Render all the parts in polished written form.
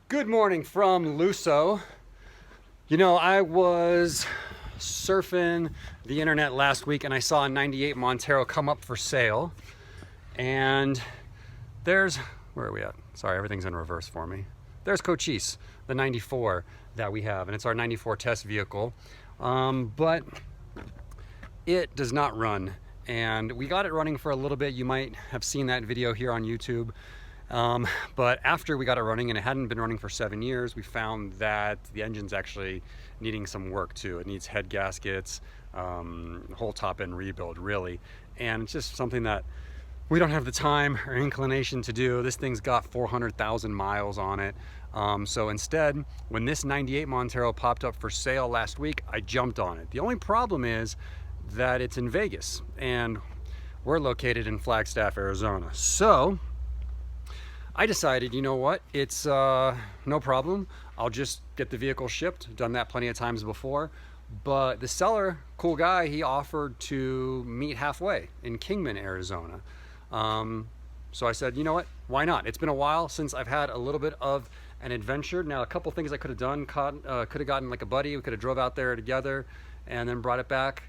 Good morning from Luso. You know, I was surfing the internet last week and I saw a 98 Montero come up for sale. And there's, where are we at? Sorry, everything's in reverse for me. There's Cochise, the 94 that we have, and it's our 94 test vehicle. But it does not run. And we got it running for a little bit. You might have seen that video here on YouTube. But after we got it running, and it hadn't been running for 7 years, we found that the engine's actually needing some work too. It needs head gaskets, whole top end rebuild really. And it's just something that we don't have the time or inclination to do. This thing's got 400,000 miles on it. So instead, when this 98 Montero popped up for sale last week, I jumped on it. The only problem is that it's in Vegas and we're located in Flagstaff, Arizona. So I decided, you know what, it's no problem. I'll just get the vehicle shipped. I've done that plenty of times before. But the seller, cool guy, he offered to meet halfway in Kingman, Arizona. So I said, you know what, why not? It's been a while since I've had a little bit of an adventure. Now, a couple things I could have done, could have gotten like a buddy. We could have drove out there together and then brought it back.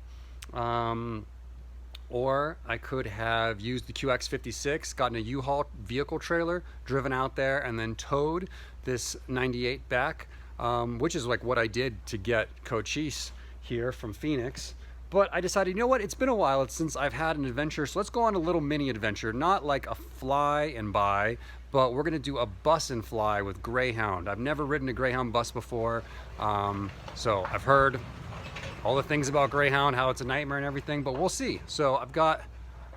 Or I could have used the QX56, gotten a U-Haul vehicle trailer, driven out there, and then towed this 98 back, which is like what I did to get Cochise here from Phoenix. But I decided, you know what, it's been a while since I've had an adventure, so let's go on a little mini adventure. Not like a fly and buy, but we're gonna do a bus and fly with Greyhound. I've never ridden a Greyhound bus before, so I've heard all the things about Greyhound, how it's a nightmare and everything, but we'll see. So I've got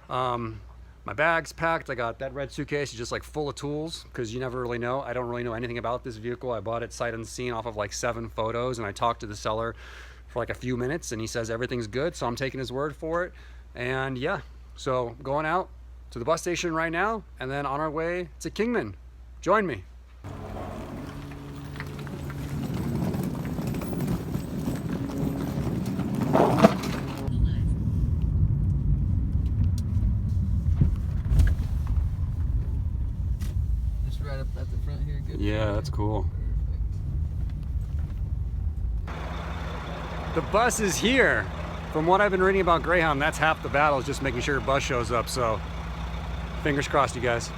my bags packed. I got that red suitcase just like full of tools, because you never really know. I don't really know anything about this vehicle. I bought it sight unseen off of like 7 photos, and I talked to the seller for like a few minutes and he says everything's good, so I'm taking his word for it. And yeah, so going out to the bus station right now and then on our way to Kingman. Join me. Right up at the front here, good. Yeah, that's cool. The bus is here. From what I've been reading about Greyhound, that's half the battle, is just making sure your bus shows up. So fingers crossed, you guys.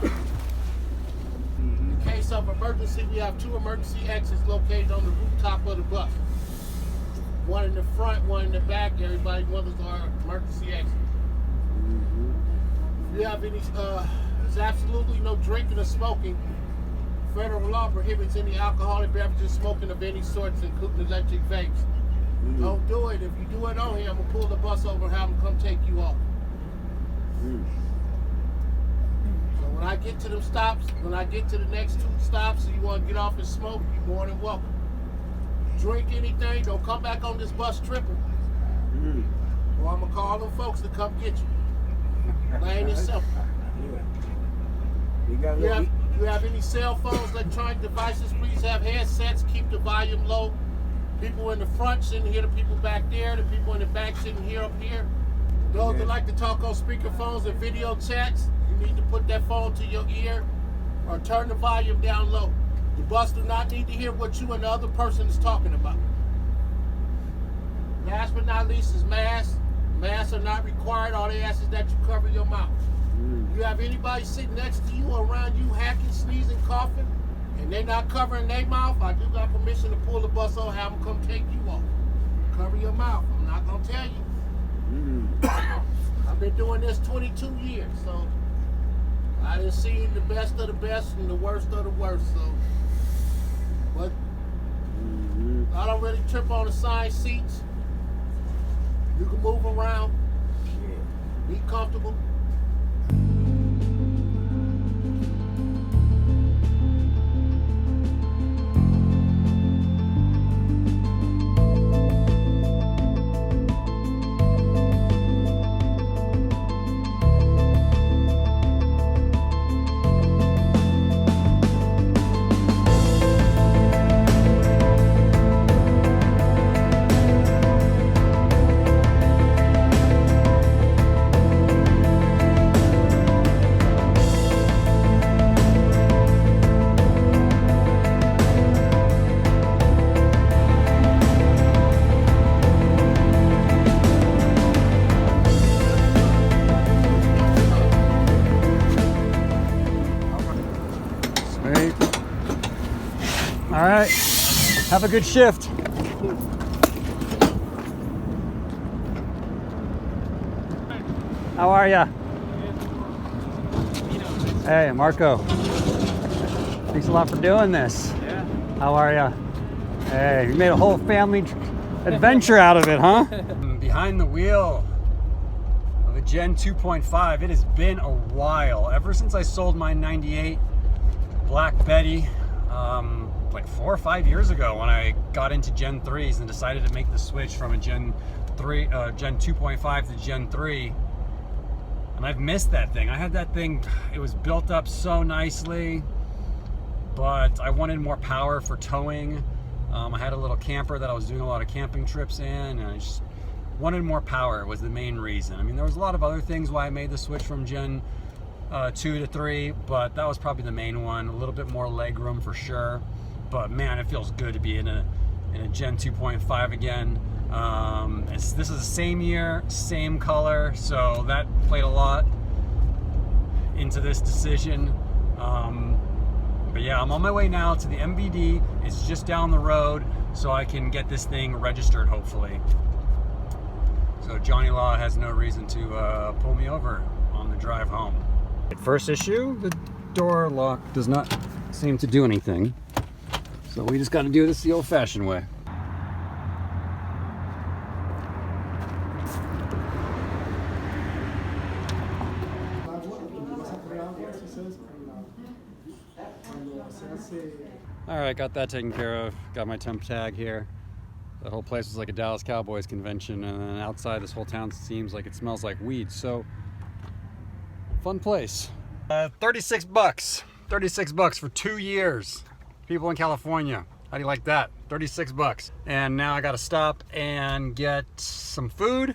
In case of emergency, we have 2 emergency exits located on the rooftop of the bus. One in the front, one in the back. Everybody knows our emergency exit. If you have any, there's absolutely no drinking or smoking. Federal law prohibits any alcoholic beverages, smoking of any sorts, including electric vapes. Don't do it. If you do it on here, I'm gonna pull the bus over and have them come take you off. So when I get to them stops, when I get to the next 2 stops, and you want to get off and smoke, you're more than welcome. Drink anything, don't come back on this bus tripping. Or I'm gonna call them folks to come get you. Plain and simple. You have any cell phones, electronic devices, please have headsets, keep the volume low. People in the front shouldn't hear the people back there, the people in the back shouldn't hear up here. Those that like to talk on speakerphones and video chats, you need to put that phone to your ear or turn the volume down low. The bus do not need to hear what you and the other person is talking about. Last but not least is masks. Masks are not required. All they ask is that you cover your mouth. You have anybody sitting next to you or around you hacking, sneezing, coughing, and they're not covering their mouth, I do got permission to pull the bus over, have them come take you off. Cover your mouth. I'm not going to tell you. I've been doing this 22 years, so I done seen the best of the best and the worst of the worst. So, but I don't really trip on assigned seats. You can move around, be comfortable. Have a good shift. How are ya? Hey, Marco. Thanks a lot for doing this. Yeah. How are ya? Hey, you made a whole family adventure out of it, huh? Behind the wheel of a Gen 2.5. It has been a while. Ever since I sold my 98 Black Betty, like 4 or 5 years ago when I got into Gen 3s and decided to make the switch from a Gen 2.5 to Gen 3. And I've missed that thing. I had that thing, it was built up so nicely, but I wanted more power for towing. I had a little camper that I was doing a lot of camping trips in, and I just wanted more power was the main reason. I mean, there was a lot of other things why I made the switch from Gen 2 to 3, but that was probably the main one. A little bit more leg room for sure, but man, it feels good to be in a Gen 2.5 again. This is the same year, same color, so that played a lot into this decision. But yeah, I'm on my way now to the MVD. It's just down the road, so I can get this thing registered, hopefully. So Johnny Law has no reason to pull me over on the drive home. First issue, the door lock does not seem to do anything. So we just got to do this the old-fashioned way. All right, got that taken care of. Got my temp tag here. That whole place was like a Dallas Cowboys convention, and then outside this whole town seems like it smells like weed. So, fun place. 36 bucks. 36 bucks for 2 years. People in California, how do you like that? 36 bucks. And now I gotta stop and get some food.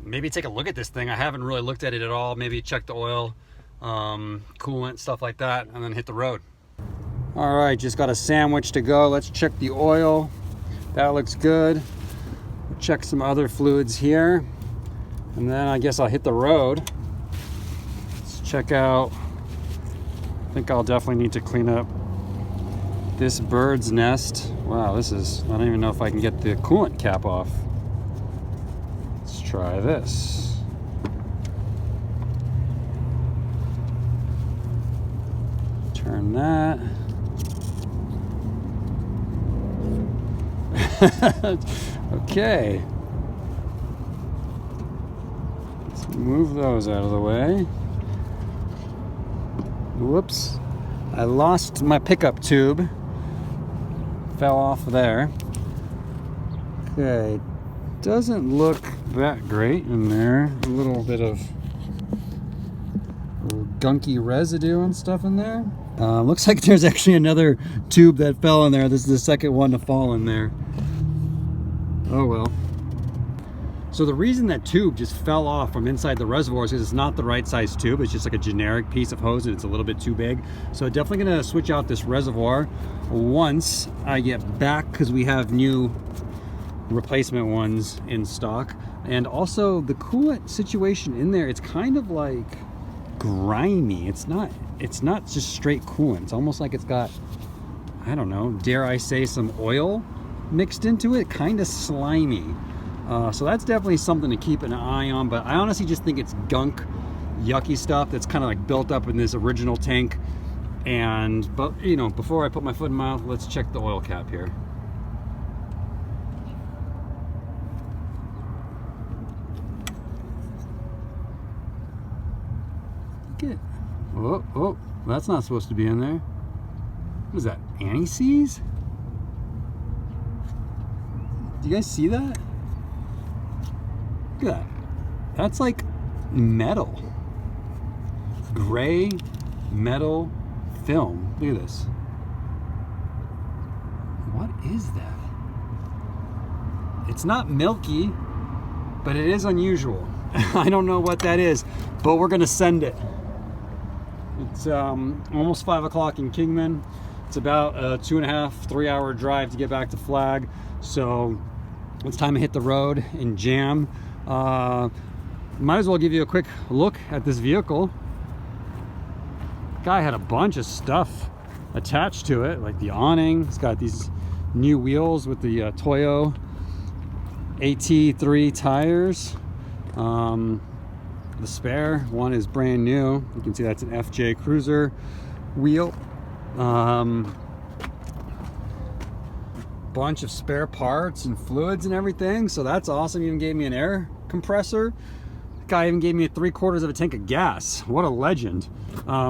Maybe take a look at this thing. I haven't really looked at it at all. Maybe check the oil, coolant, stuff like that, and then hit the road. All right, just got a sandwich to go. Let's check the oil. That looks good. We'll check some other fluids here. And then I guess I'll hit the road. Let's check out, I think I'll definitely need to clean up this bird's nest. Wow, this is, I don't even know if I can get the coolant cap off. Let's try this. Turn that. Okay. Let's move those out of the way. Whoops. I lost my pickup tube. Fell off there. Okay. Doesn't look that great in there. A little bit of gunky residue and stuff in there. Looks like there's actually another tube that fell in there. This is the second one to fall in there. Oh well. So the reason that tube just fell off from inside the reservoir is because it's not the right size tube. It's just like a generic piece of hose and it's a little bit too big. So definitely gonna switch out this reservoir once I get back, because we have new replacement ones in stock. And also the coolant situation in there, it's kind of like grimy. It's not just straight coolant. It's almost like it's got, I don't know, dare I say, some oil mixed into it, kind of slimy. So that's definitely something to keep an eye on, but I honestly just think it's gunk, yucky stuff that's kind of like built up in this original tank. But you know, before I put my foot in my mouth, let's check the oil cap here. Look at, oh, that's not supposed to be in there. What is that, anise? Do you guys see that? Look at that. That's like metal. Gray metal film. Look at this. What is that? It's not milky, but it is unusual. I don't know what that is, but we're gonna send it. It's almost 5 o'clock in Kingman. It's about a 2.5, 3 hour drive to get back to Flag. So it's time to hit the road and jam. Might as well give you a quick look at this vehicle. Guy had a bunch of stuff attached to it, like the awning. It's got these new wheels with the Toyo AT3 tires. The spare one is brand new. You can see that's an FJ Cruiser wheel. Bunch of spare parts and fluids and everything, so that's awesome. Even gave me an air compressor. The guy even gave me 3/4 of a tank of gas. What a legend.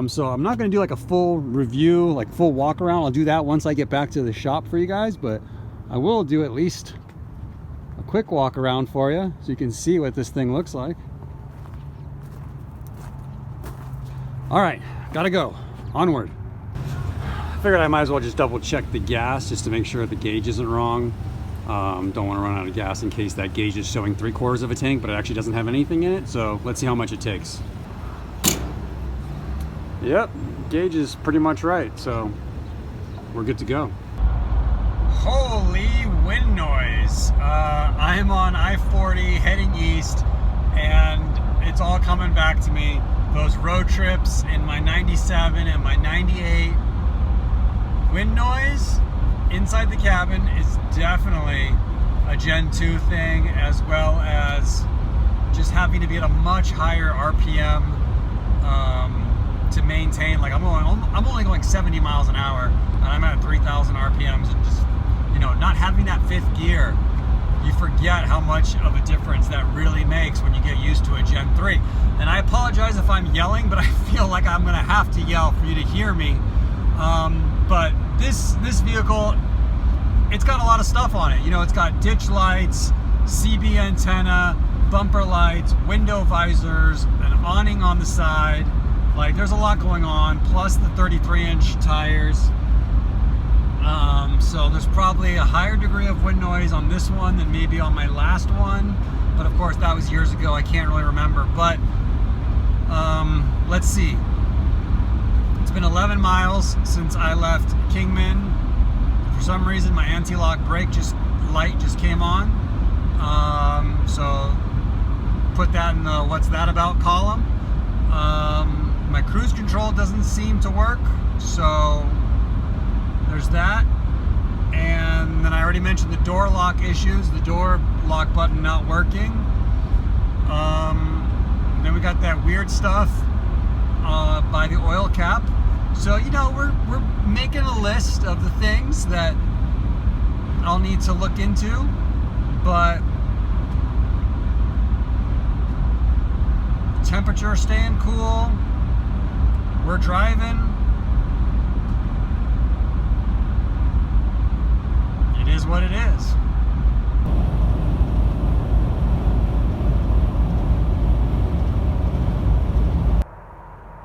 So I'm not going to do like a full review, like full walk around. I'll do that once I get back to the shop for you guys, but I will do at least a quick walk around for you so you can see what this thing looks like. All right, gotta go. Onward. I figured I might as well just double check the gas just to make sure the gauge isn't wrong. Don't want to run out of gas in case that gauge is showing 3/4 of a tank, but it actually doesn't have anything in it. So let's see how much it takes. Yep, gauge is pretty much right. So we're good to go. Holy wind noise. I'm on I-40 heading east, and it's all coming back to me. Those road trips in my 97 and my 98. Wind noise inside the cabin is definitely a Gen 2 thing, as well as just having to be at a much higher RPM to maintain. Like I'm only going 70 miles an hour, and I'm at 3,000 RPMs, and just, you know, not having that fifth gear, you forget how much of a difference that really makes when you get used to a Gen 3. And I apologize if I'm yelling, but I feel like I'm gonna have to yell for you to hear me. But this vehicle, it's got a lot of stuff on it. You know, it's got ditch lights, CB antenna, bumper lights, window visors, an awning on the side. Like, there's a lot going on, plus the 33-inch tires. So there's probably a higher degree of wind noise on this one than maybe on my last one. But of course, that was years ago. I can't really remember. But let's see. It's been 11 miles since I left Kingman. For some reason, my anti-lock brake light just came on. So put that in the "what's that about" column. My cruise control doesn't seem to work, so there's that. And then I already mentioned the door lock issues, the door lock button not working. Then we got that weird stuff by the oil cap. So, you know, we're making a list of the things that I'll need to look into, but temperature staying cool. We're driving. It is what it is.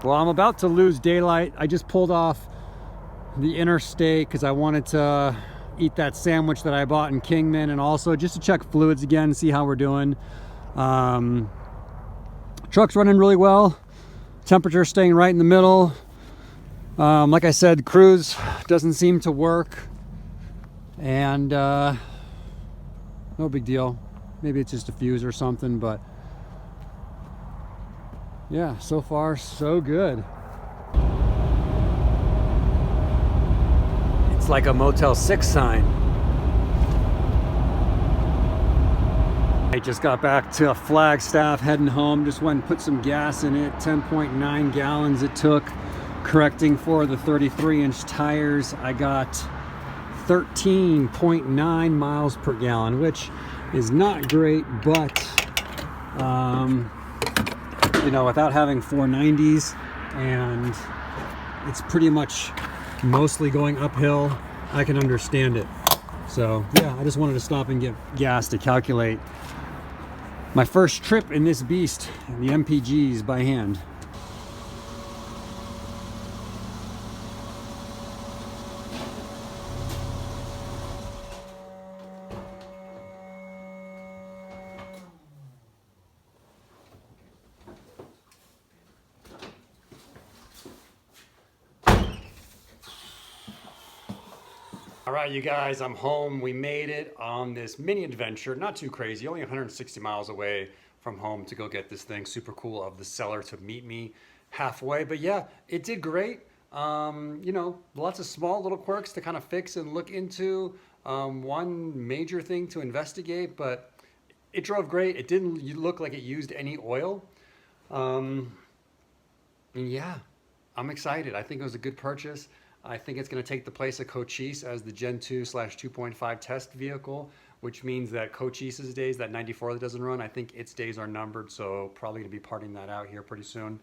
Well, I'm about to lose daylight. I just pulled off the interstate because I wanted to eat that sandwich that I bought in Kingman, and also just to check fluids again, see how we're doing. Truck's running really well. Temperature staying right in the middle. Like I said, cruise doesn't seem to work, and no big deal. Maybe it's just a fuse or something, but yeah, so far so good. It's like a Motel 6 sign. I just got back to Flagstaff, heading home. Just went and put some gas in it. 10.9 gallons it took. Correcting for the 33-inch tires, I got 13.9 miles per gallon, which is not great, but you know, without having 490s, and it's pretty much mostly going uphill, I can understand it. So yeah, I just wanted to stop and get gas to calculate my first trip in this beast, the MPGs by hand. All right, you guys, I'm home. We made it on this mini adventure. Not too crazy, only 160 miles away from home to go get this thing. Super cool of the seller to meet me halfway. But yeah, it did great. You know, lots of small little quirks to kind of fix and look into. One major thing to investigate, but it drove great. It didn't look like it used any oil. And yeah, I'm excited. I think it was a good purchase. I think it's going to take the place of Cochise as the Gen 2/2.5 test vehicle, which means that Cochise's days, that 94 that doesn't run, I think its days are numbered, so probably going to be parting that out here pretty soon.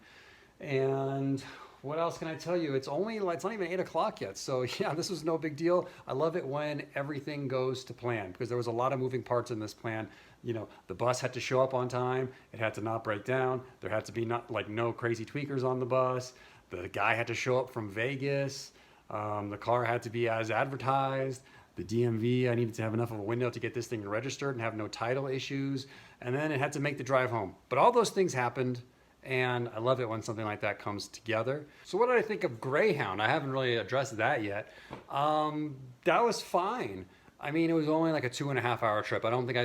And what else can I tell you? It's not even 8 o'clock yet, so yeah, this was no big deal. I love it when everything goes to plan, because there was a lot of moving parts in this plan. You know, the bus had to show up on time, it had to not break down, there had to be no crazy tweakers on the bus, the guy had to show up from Vegas, the car had to be as advertised, the DMV, I needed to have enough of a window to get this thing registered and have no title issues, and then it had to make the drive home. But all those things happened, and I love it when something like that comes together. So what did I think of Greyhound? I haven't really addressed that yet. That was fine. I mean, it was only like a 2.5 hour trip. I don't think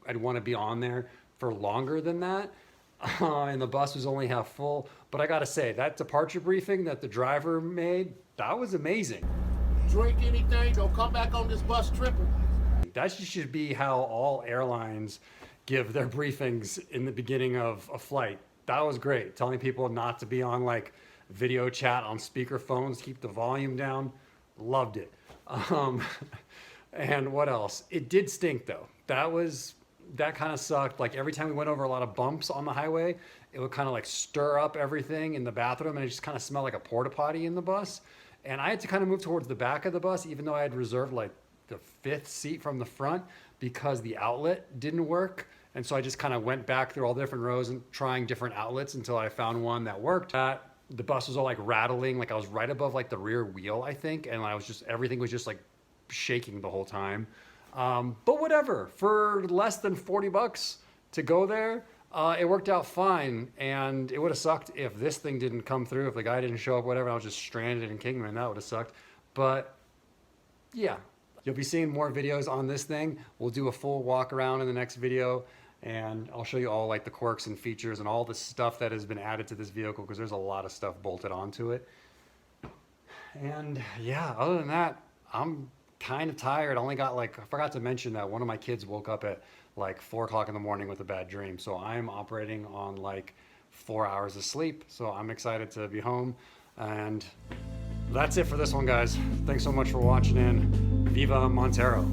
I'd want to be on there for longer than that. And the bus was only half full. But I gotta say, that departure briefing that the driver made, that was amazing. Drink anything, don't come back on this bus tripping. That should be how all airlines give their briefings in the beginning of a flight. That was great. Telling people not to be on like video chat on speaker phones, keep the volume down. Loved it. And what else? It did stink though. That kind of sucked. Like every time we went over a lot of bumps on the highway, it would kind of like stir up everything in the bathroom, and it just kind of smelled like a porta potty in the bus. And I had to kind of move towards the back of the bus, even though I had reserved like the 5th seat from the front, because the outlet didn't work. And so I just kind of went back through all the different rows and trying different outlets until I found one that worked. The bus was all like rattling, like I was right above like the rear wheel, I think. And everything was just like shaking the whole time. But whatever, for less than 40 bucks to go there, it worked out fine. And it would have sucked if this thing didn't come through, if the guy didn't show up, whatever, I was just stranded in Kingman, that would have sucked. But yeah, you'll be seeing more videos on this thing. We'll do a full walk around in the next video, and I'll show you all like the quirks and features and all the stuff that has been added to this vehicle, because there's a lot of stuff bolted onto it. And yeah, other than that, I'm kind of tired. I forgot to mention that one of my kids woke up at like 4 o'clock in the morning with a bad dream. So I'm operating on like 4 hours of sleep. So I'm excited to be home. And that's it for this one, guys. Thanks so much for watching, and Viva Montero.